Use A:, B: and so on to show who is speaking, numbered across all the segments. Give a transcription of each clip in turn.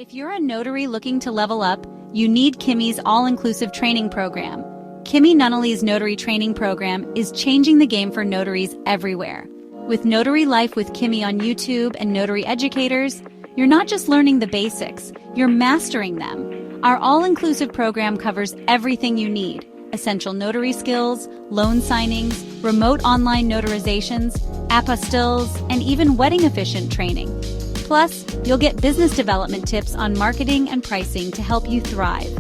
A: If you're a notary looking to level up, you need Kimmi's all-inclusive training program. Kimmi Nunnally's notary training program is changing the game for notaries everywhere. With Notary Life with Kimmi on YouTube and Notary Educators, you're not just learning the basics, you're mastering them. Our all-inclusive program covers everything you need: essential notary skills, loan signings, remote online notarizations, apostilles, and even wedding-efficient training. Plus, you'll get business development tips on marketing and pricing to help you thrive.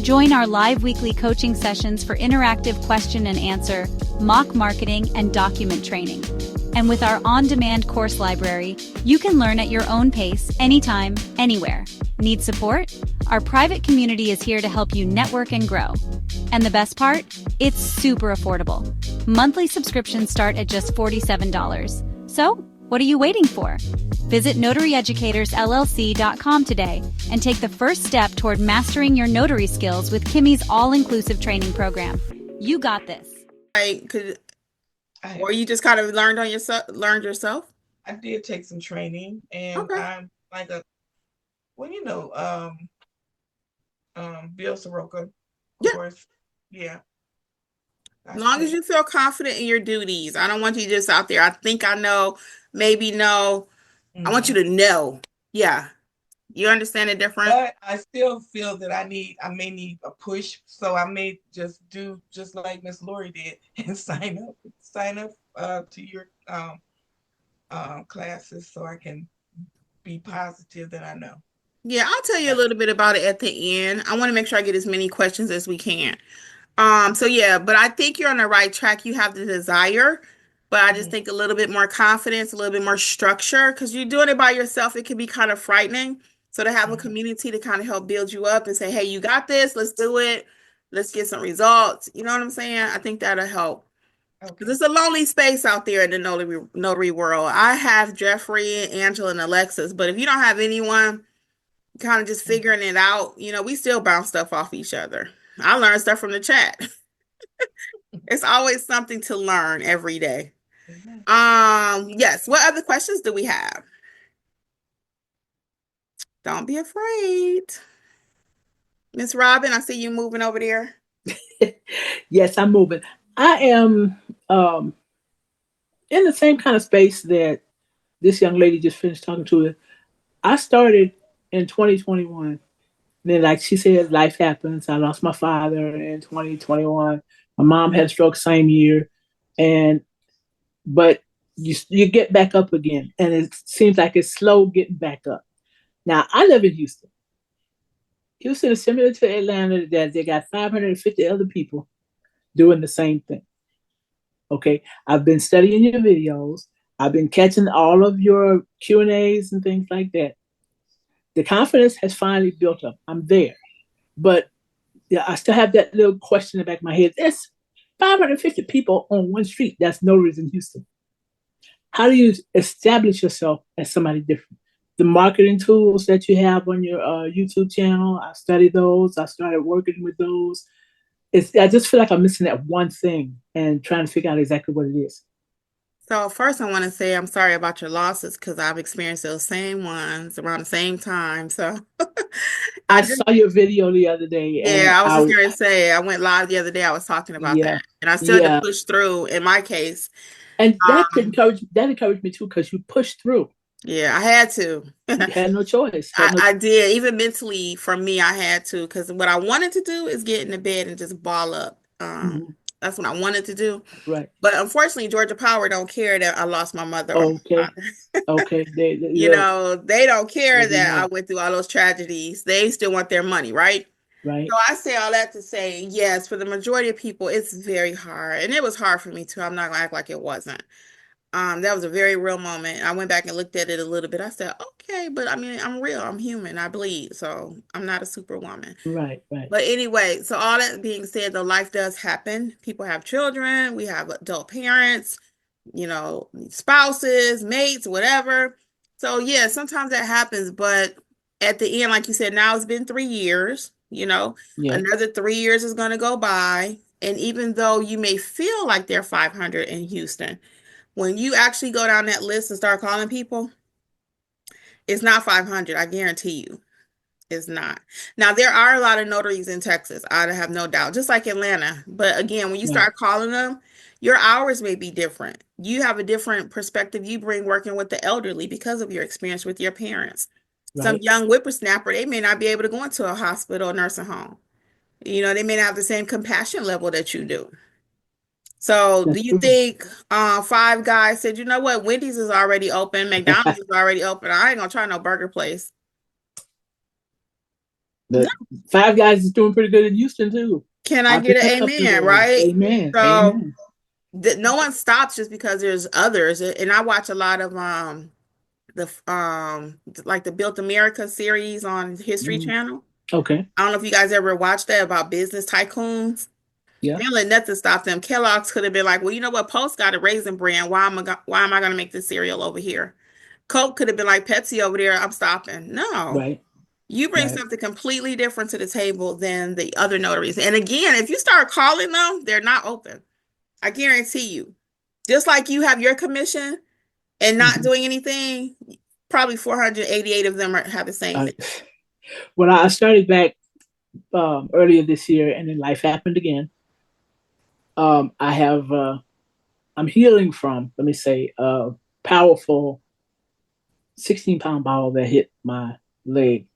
A: Join our live weekly coaching sessions for interactive question and answer, mock marketing, and document training. And with our on-demand course library, you can learn at your own pace, anytime, anywhere. Need support? Our private community is here to help you network and grow. And the best part? It's super affordable. Monthly subscriptions start at just $47. So, what are you waiting for? Visit notaryeducatorsllc.com today and take the first step toward mastering your notary skills with Kimmi's all-inclusive training program. You got this.
B: Or you just kind of learned yourself?
C: I did take some training, and
B: Okay.
C: I'm like Bill Soroka, of course. Yeah.
B: As long as you feel confident in your duties. I don't want you just out there, I think I know, maybe no. I want you to know. Yeah. You understand the difference?
C: But I still feel that I may need a push. So I may just do just like Miss Lori did and sign up to your classes so I can be positive that I know.
B: Yeah, I'll tell you a little bit about it at the end. I want to make sure I get as many questions as we can. So yeah, but I think you're on the right track. You have the desire, but I just think a little bit more confidence, a little bit more structure, because you're doing it by yourself. It can be kind of frightening. So to have a community to kind of help build you up and say, hey, you got this, let's do it. Let's get some results. You know what I'm saying? I think that'll help. Because it's a lonely space out there in the notary world. I have Jeffrey, Angela, and Alexis, but if you don't have anyone kind of just figuring it out, we still bounce stuff off each other. I learn stuff from the chat. It's always something to learn every day. Yes. What other questions do we have? Don't be afraid. Miss Robin, I see you moving over there.
D: Yes, I'm moving. I am in the same kind of space that this young lady just finished talking to. I started in 2021. Then, like she said, life happens. I lost my father in 2021. My mom had a stroke same year, but you get back up again, and it seems like it's slow getting back up. Now, I live in Houston. Houston is similar to Atlanta, that they got 550 other people doing the same thing. Okay, I've been studying your videos. I've been catching all of your Q&As and things like that. The confidence has finally built up. I'm there. But yeah, I still have that little question in the back of my head. There's 550 people on one street. That's notaries in Houston. How do you establish yourself as somebody different? The marketing tools that you have on your YouTube channel, I studied those. I started working with those. I just feel like I'm missing that one thing and trying to figure out exactly what it is.
B: So first I want to say I'm sorry about your losses, because I've experienced those same ones around the same time. So
D: I saw your video the other day.
B: Yeah, I was just going to say, I went live the other day. I was talking about that. And I still had to push through in my case.
D: And that encouraged me too, because you pushed through.
B: Yeah, I had to.
D: You had no choice.
B: I did. Even mentally, for me, I had to, because what I wanted to do is get in the bed and just ball up. That's what I wanted to do.
D: Right.
B: But unfortunately, Georgia Power don't care that I lost my mother.
D: Okay. Okay.
B: They don't care that I went through all those tragedies. They still want their money, right?
D: Right.
B: So I say all that to say, yes, for the majority of people, it's very hard. And it was hard for me too. I'm not gonna act like it wasn't. That was a very real moment. I went back and looked at it a little bit. I said, okay, but I mean, I'm real. I'm human. I bleed. So I'm not a superwoman.
D: Right.
B: But anyway, so all that being said, though, life does happen. People have children. We have adult parents, spouses, mates, whatever. So yeah, sometimes that happens. But at the end, like you said, now it's been 3 years, another 3 years is going to go by. And even though you may feel like there are 500 in Houston, when you actually go down that list and start calling people, it's not 500, I guarantee you. It's not. Now, there are a lot of notaries in Texas. I have no doubt, just like Atlanta. But again, when you
D: Right.
B: start calling them, your hours may be different. You have a different perspective you bring working with the elderly because of your experience with your parents. Some
D: Right.
B: young whippersnapper, they may not be able to go into a hospital or nursing home. They may not have the same compassion level that you do. So, do
D: That's
B: you
D: true.
B: think Five Guys said, you know what, Wendy's is already open, McDonald's is already open. I ain't gonna try no burger place. No.
D: The Five Guys is doing pretty good in Houston too.
B: Can I
D: I
B: get
D: pick
B: an
D: up something
B: amen,
D: there.
B: right?
D: Amen.
B: So
D: Amen.
B: no one stops just because there's others. And I watch a lot of the like the Built America series on History
D: Mm.
B: Channel.
D: Okay.
B: I don't know if you guys ever watched that about business tycoons.
D: Yeah.
B: They don't let nothing stop them. Kellogg's could have been like, well, you know what? Post got a raisin brand. Why am I gonna make this cereal over here? Coke could have been like Pepsi over there. I'm stopping. No.
D: Right.
B: You bring
D: Right.
B: something completely different to the table than the other notaries. And again, if you start calling them, they're not open. I guarantee you. Just like you have your commission and not
D: Mm-hmm.
B: doing anything, probably 488 of them have the same thing.
D: When I started back earlier this year, and then life happened again. I have I'm healing from, let me say, a powerful 16-pound ball that hit my leg.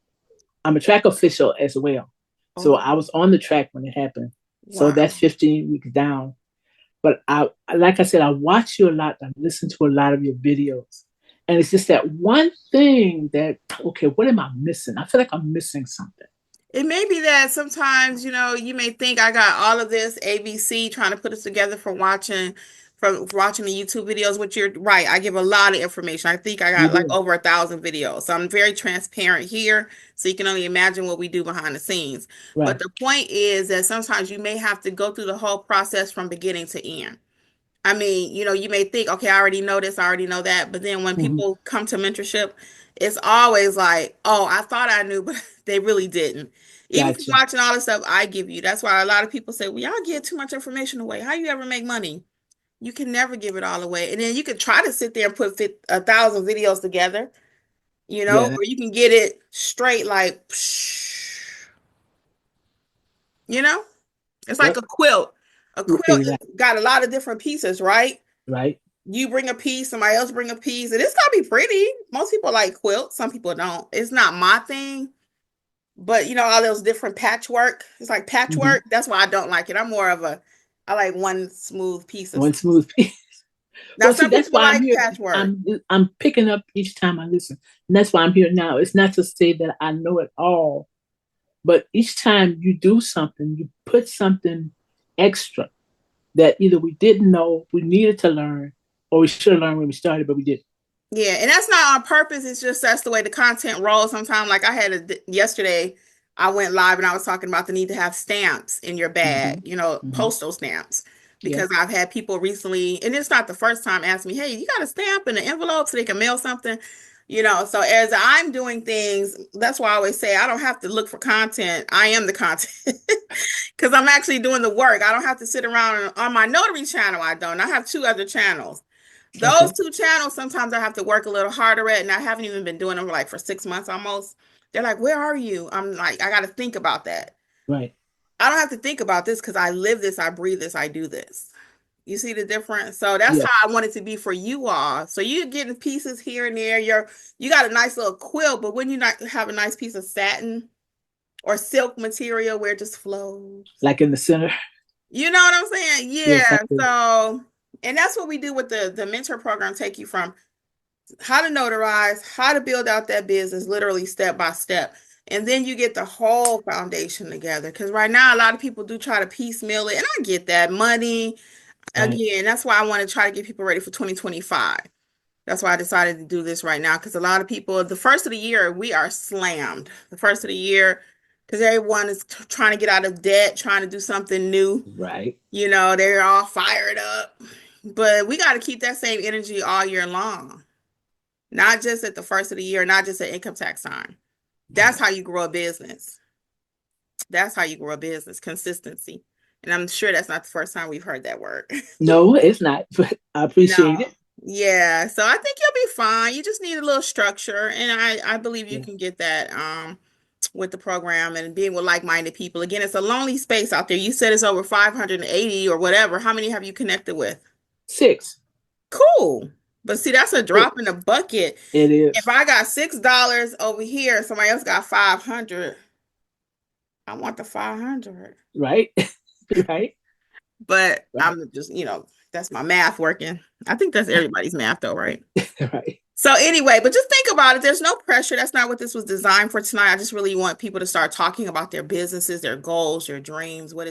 D: I'm a track official as well. So
B: Oh,
D: I was on the track when it happened. So
B: wow.
D: that's 15 weeks down. But like I said, I watch you a lot. I listen to a lot of your videos. And it's just that one thing that, okay, what am I missing? I feel like I'm missing something.
B: It may be that sometimes, you may think I got all of this ABC trying to put us together from watching the YouTube videos, which you're right. I give a lot of information. I think I
D: You
B: got like
D: do.
B: over 1,000 videos. So I'm very transparent here. So you can only imagine what we do behind the scenes. But
D: Right.
B: the point is that sometimes you may have to go through the whole process from beginning to end. I mean, you may think, okay, I already know this, I already know that. But then when
D: Mm-hmm.
B: people come to mentorship, it's always like, oh, I thought I knew, but they really didn't. Even from
D: Gotcha.
B: watching all the stuff I give you, that's why a lot of people say, well, y'all give too much information away. How you ever make money? You can never give it all away. And then you can try to sit there and put 1,000 videos together,
D: Yeah.
B: or you can get it straight like, psh, you know? It's like
D: Yep.
B: a quilt. A quilt has
D: Exactly.
B: got a lot of different pieces, right?
D: Right.
B: You bring a piece, somebody else bring a piece, and it's gotta be pretty. Most people like quilts, some people don't. It's not my thing, but all those different patchwork. It's like
D: Mm-hmm.
B: patchwork. That's why I don't like it. I like one smooth piece of
D: One
B: stuff.
D: smooth piece.
B: Now
D: Well, see,
B: some
D: that's
B: people
D: why I'm
B: like
D: here.
B: patchwork.
D: I'm picking up each time I listen, and that's why I'm here now. It's not to say that I know it all, but each time you do something, you put something extra that either we didn't know, we needed to learn, or we should have learned when we started, but we didn't.
B: Yeah, and that's not on purpose. It's just that's the way the content rolls sometimes. Like I had yesterday, I went live and I was talking about the need to have stamps in your bag,
D: Mm-hmm. Mm-hmm.
B: postal stamps.
D: Yeah.
B: Because I've had people recently, and it's not the first time, ask me, hey, you got a stamp in an envelope so they can mail something? So as I'm doing things, that's why I always say I don't have to look for content. I am the content because I'm actually doing the work. I don't have to sit around on my notary channel. I don't. I have two other channels. Those
D: Okay.
B: two channels, sometimes I have to work a little harder at, and I haven't even been doing them like for 6 months almost. They're like, where are you? I'm like, I got to think about that.
D: Right.
B: I don't have to think about this because I live this, I breathe this, I do this. You see the difference? So that's
D: Yes.
B: how I want it to be for you all. So you're getting pieces here and there. You got a nice little quilt, but wouldn't you not have a nice piece of satin or silk material where it just flows?
D: Like in the center.
B: You know what I'm saying?
D: Yes, I
B: Yeah.
D: do.
B: So, and that's what we do with the mentor program, take you from how to notarize, how to build out that business, literally step by step. And then you get the whole foundation together. Because right now, a lot of people do try to piecemeal it. And I get that money.
D: Right.
B: Again, that's why I want to try to get people ready for 2025. That's why I decided to do this right now. Because a lot of people, the first of the year, we are slammed. The first of the year, because everyone is trying to get out of debt, trying to do something new.
D: Right.
B: They're all fired up. But we got to keep that same energy all year long. Not just at the first of the year, not just at income tax time. That's how you grow a business. That's how you grow a business, consistency. And I'm sure that's not the first time we've heard that word.
D: No, it's not, but I appreciate
B: No.
D: it.
B: Yeah. So I think you'll be fine. You just need a little structure. And I believe you
D: Yeah.
B: can get that. with the program and being with like-minded people. Again, it's a lonely space out there. You said it's over 580 or whatever. How many have you connected with?
D: 6.
B: Cool. But see, that's a drop in the bucket.
D: It is.
B: If I got $6 over here, somebody else got 500. I want the 500.
D: Right. Right.
B: But
D: Right.
B: I'm just, that's my math working. I think that's everybody's math though, right?
D: Right.
B: So anyway, but just think about it. There's no pressure. That's not what this was designed for tonight. I just really want people to start talking about their businesses, their goals, their dreams, what